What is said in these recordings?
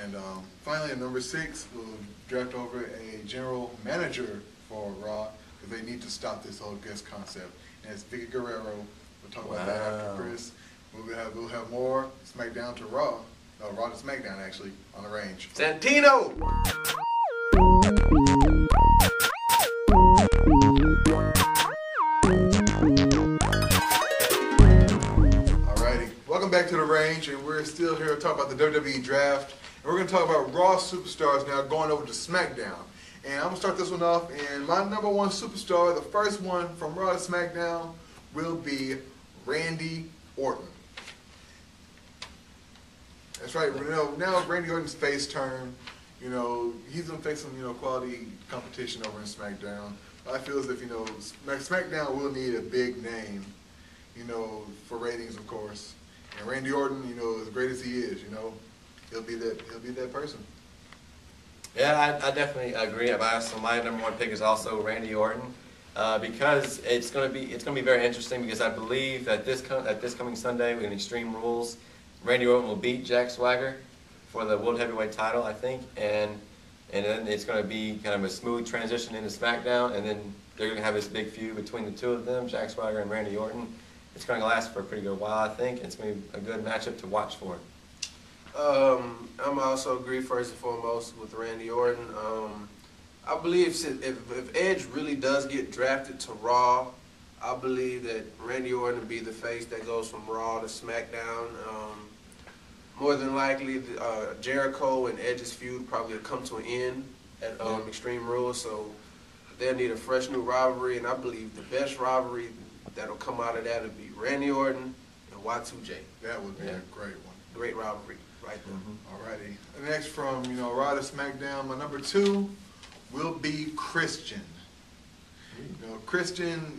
And finally, at number 6, we'll draft over a general manager for Raw because they need to stop this whole guest concept. And it's Vicky Guerrero. We'll talk about that after Chris. We'll have more SmackDown to Raw. No, Raw to SmackDown, actually, on the range. Santino! Alrighty. Welcome back to the range, and we're still here to talk about the WWE Draft. And we're going to talk about Raw superstars now going over to SmackDown. And I'm going to start this one off, and my number 1 superstar, the first one from Raw to SmackDown, will be Randy Orton. That's right. Now Randy Orton's face turn. He's gonna face some quality competition over in SmackDown. I feel as if SmackDown will need a big name, for ratings, of course. And Randy Orton, as great as he is, he'll be that person. Yeah, I definitely agree. So my number 1 pick is also Randy Orton. Because it's going to be very interesting because I believe that this coming Sunday in Extreme Rules, Randy Orton will beat Jack Swagger for the World Heavyweight title, I think, and then it's going to be kind of a smooth transition into SmackDown, and then they're going to have this big feud between the two of them, Jack Swagger and Randy Orton. It's going to last for a pretty good while, I think. It's going to be a good matchup to watch for. I'm also agree first and foremost with Randy Orton. I believe if Edge really does get drafted to Raw, I believe that Randy Orton will be the face that goes from Raw to SmackDown. More than likely, Jericho and Edge's feud probably will come to an end at Extreme Rules, so they'll need a fresh new rivalry, and I believe the best rivalry that'll come out of that will be Randy Orton and Y2J. That would be a great one. Great rivalry right there. Alrighty. Next from, Raw to SmackDown, my number 2 will be Christian. Christian,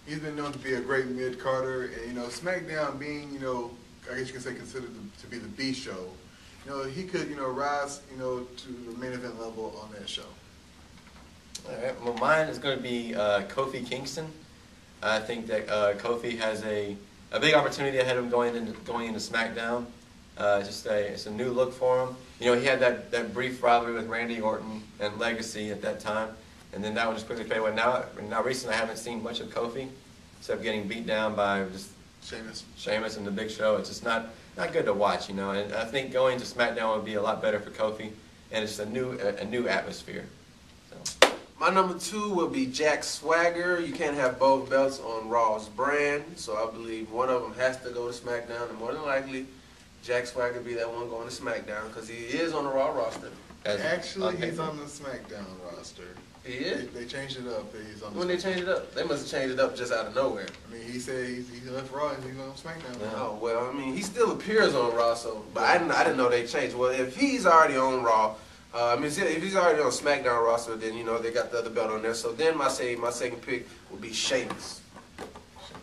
he's been known to be a great mid-carder, and, SmackDown being, I guess you can say considered to be the B show, he could, rise, to the main event level on that show. All right, well, mine is going to be Kofi Kingston. I think that Kofi has a big opportunity ahead of him going into SmackDown. It's a new look for him. He had that brief rivalry with Randy Orton and Legacy at that time, and then that one just quickly faded away. Now recently I haven't seen much of Kofi, except getting beat down by just Sheamus and the Big Show. It's just not good to watch, And I think going to SmackDown would be a lot better for Kofi, and it's a new atmosphere. So. My number 2 will be Jack Swagger. You can't have both belts on Raw's brand, so I believe one of them has to go to SmackDown, and more than likely, Jack Swagger be that one going to SmackDown because he is on the Raw roster. Actually, he's on the SmackDown roster. He is? They changed it up. He's on when they changed it up? They must have changed it up just out of nowhere. I mean, he said he left Raw and he's on SmackDown. Yeah. Oh, well, I mean, he still appears on Raw, but I didn't know they changed. Well, if he's already on Raw, if he's already on SmackDown roster, then, they got the other belt on there. So then my second pick would be Sheamus.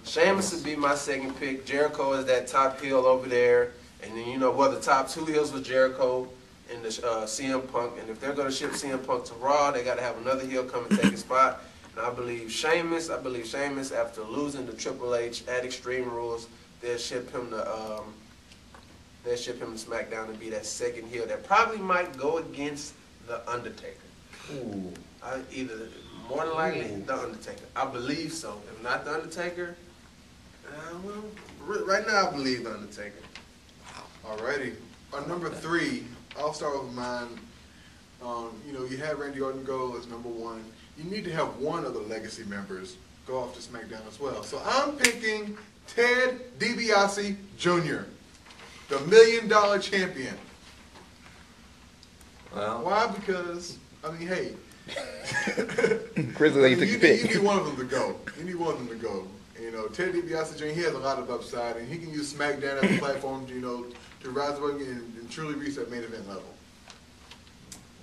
Sheamus would be my second pick. Jericho is that top heel over there. And then, the top 2 heels was Jericho and the CM Punk. And if they're going to ship CM Punk to Raw, they got to have another heel come and take his spot. And I believe Sheamus, after losing to Triple H at Extreme Rules, they'll ship him to SmackDown and be that second heel that probably might go against The Undertaker. Ooh. More than likely, The Undertaker. I believe so. If not The Undertaker, right now I believe The Undertaker. Alrighty. Number 3, I'll start with mine. You had Randy Orton go as number 1. You need to have one of the Legacy members go off to SmackDown as well. So I'm picking Ted DiBiase Jr., the $1 Million Champion. Well. Why? Because, hey. Chris, you took your pick. You need one of them to go. Ted DiBiase Jr., he has a lot of upside, and he can use SmackDown as a platform, to rise up and truly reach that main event level.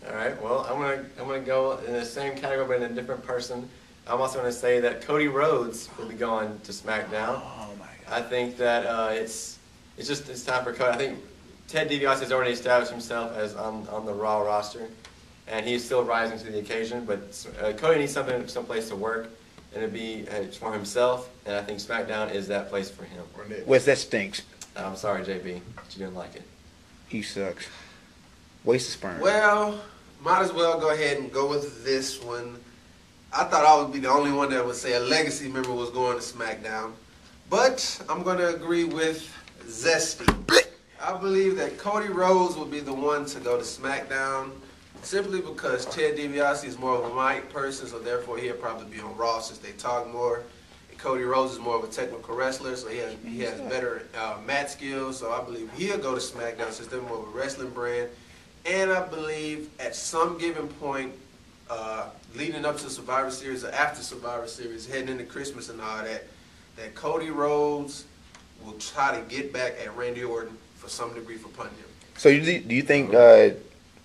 All right. Well, I'm gonna go in the same category, but in a different person. I'm also going to say that Cody Rhodes will be going to SmackDown. Oh my God! I think that it's time for Cody. I think Ted DiBiase has already established himself as on the Raw roster, and he's still rising to the occasion. But Cody needs someplace to work, and it'd be for himself. And I think SmackDown is that place for him. Wes, that stinks. I'm sorry, JB, but you didn't like it. He sucks. Waste of sperm. Well, might as well go ahead and go with this one. I thought I would be the only one that would say a legacy member was going to SmackDown. But I'm going to agree with Zesty. I believe that Cody Rhodes will be the one to go to SmackDown simply because Ted DiBiase is more of a mic person, so therefore he'll probably be on Raw since they talk more. And Cody Rhodes is more of a technical wrestler, so he has better mat skills, so I believe he'll go to SmackDown since they're more of a wrestling brand. And I believe at some given point, leading up to Survivor Series or after Survivor Series, heading into Christmas and all that, that Cody Rhodes will try to get back at Randy Orton for some degree for punting him. So do you think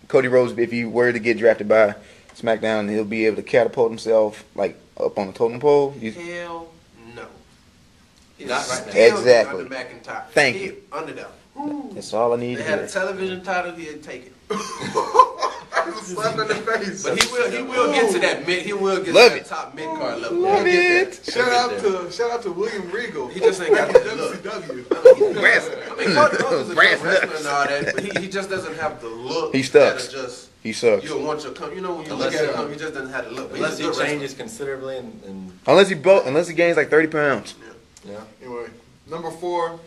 Cody Rhodes, if he were to get drafted by SmackDown, he'll be able to catapult himself like up on the totem pole? Hell no. He's Not right now. still Exactly. Under McIntyre. Thank you. Underdog. That's all I need They to had hear. a television title, he'd take it. Slap in the face. But he will get to that mid. He will get Love to it. that top mid card level. Love He'll get it. Shout out to William Regal. He just ain't got the look. WCW. there. I mean, Cody Rhodes is a good wrestler and all that, but he just doesn't have the look. He sucks. that just He sucks. you'll want your come. You know when you Unless, look at him, he just doesn't have the look. But Unless he's he a good wrestler. changes considerably and Unless he gains like 30 pounds. yeah. Anyway, number 4,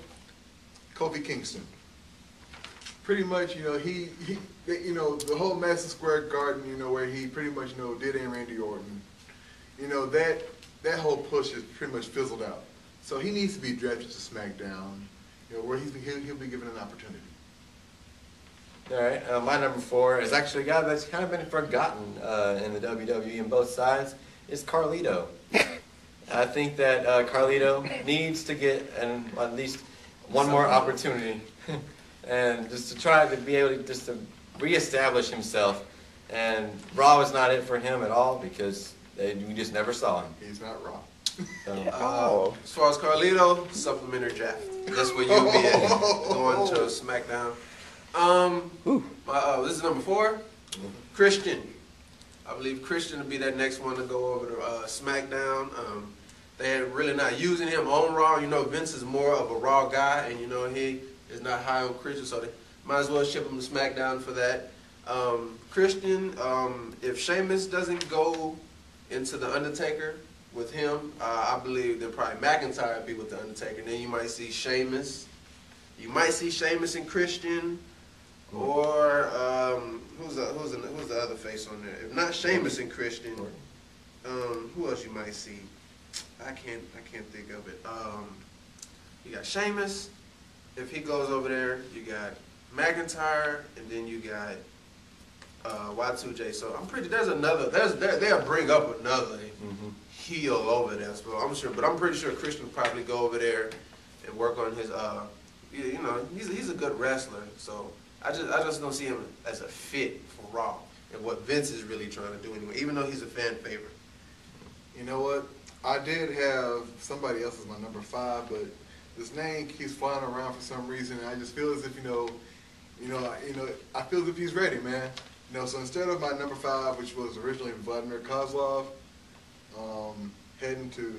Kofi Kingston. Pretty much, the whole Madison Square Garden, where he pretty much, did in Randy Orton. That whole push is pretty much fizzled out. So he needs to be drafted to SmackDown, where he'll be given an opportunity. All right, my number 4 is actually a guy that's kind of been forgotten in the WWE on both sides. It's Carlito. I think that Carlito needs to get at least one more opportunity, and just to try to be able to reestablish himself. And Raw was not it for him at all because we just never saw him. He's not Raw. So, As far as Carlito, supplementary draft. That's where you'll be at, going to SmackDown. This is number 4, Christian. I believe Christian will be that next one to go over to SmackDown. They're really not using him on Raw. Vince is more of a Raw guy, and he is not high on Christian, so they might as well ship him to SmackDown for that. Christian, if Sheamus doesn't go into the Undertaker with him, I believe then probably McIntyre will be with the Undertaker. And then you might see Sheamus. You might see Sheamus and Christian, or who's the other face on there? If not Sheamus and Christian, who else you might see? I can't think of it. You got Sheamus. If he goes over there, you got McIntyre, and then you got Y2J. So I'm pretty. They'll bring up another heel over there. So I'm sure, but I'm pretty sure Christian will probably go over there and work on his. He's a good wrestler. So I just don't see him as a fit for Raw and what Vince is really trying to do anyway. Even though he's a fan favorite. You know what? I did have somebody else as my number 5, but this name keeps flying around for some reason, and I just feel as if I feel as if he's ready, man. So instead of my number 5, which was originally Vladimir Kozlov, heading to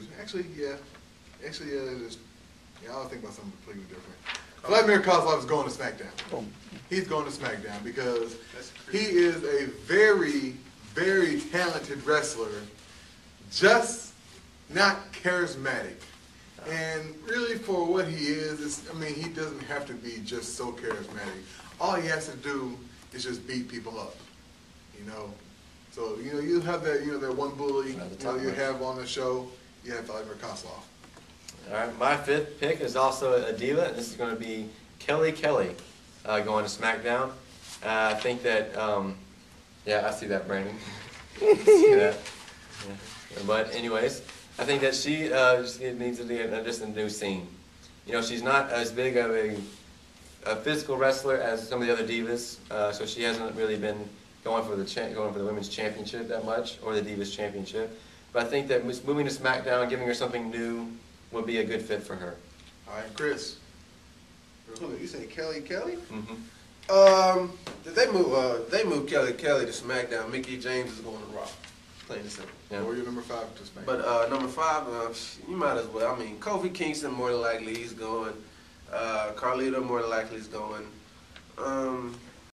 I'll think about something completely different. Vladimir Kozlov is going to SmackDown. He's going to SmackDown because he is a very, very talented wrestler, just not charismatic. And really for what he is, he doesn't have to be just so charismatic. All he has to do is just beat people up, So, you have that, that one bully, you have on the show, you have Vladimir Kozlov. all right, my 5th pick is also a diva, and this is going to be Kelly Kelly going to SmackDown. I think that, I see that, Brandon. See that. Yeah. But anyways, I think that she just needs to be just a new scene. She's not as big of a physical wrestler as some of the other divas, so she hasn't really been going for the women's championship that much, or the Divas Championship. But I think that moving to SmackDown, giving her something new, would be a good fit for her. All right, Chris. You say Kelly Kelly? Mm-hmm. They move Kelly Kelly to SmackDown. Mickey James is going to Raw. Plain and simple. Yeah. Or your number 5 to SmackDown. But number 5, you might as well. Kofi Kingston more than likely he's going. Carlito more than likely is going.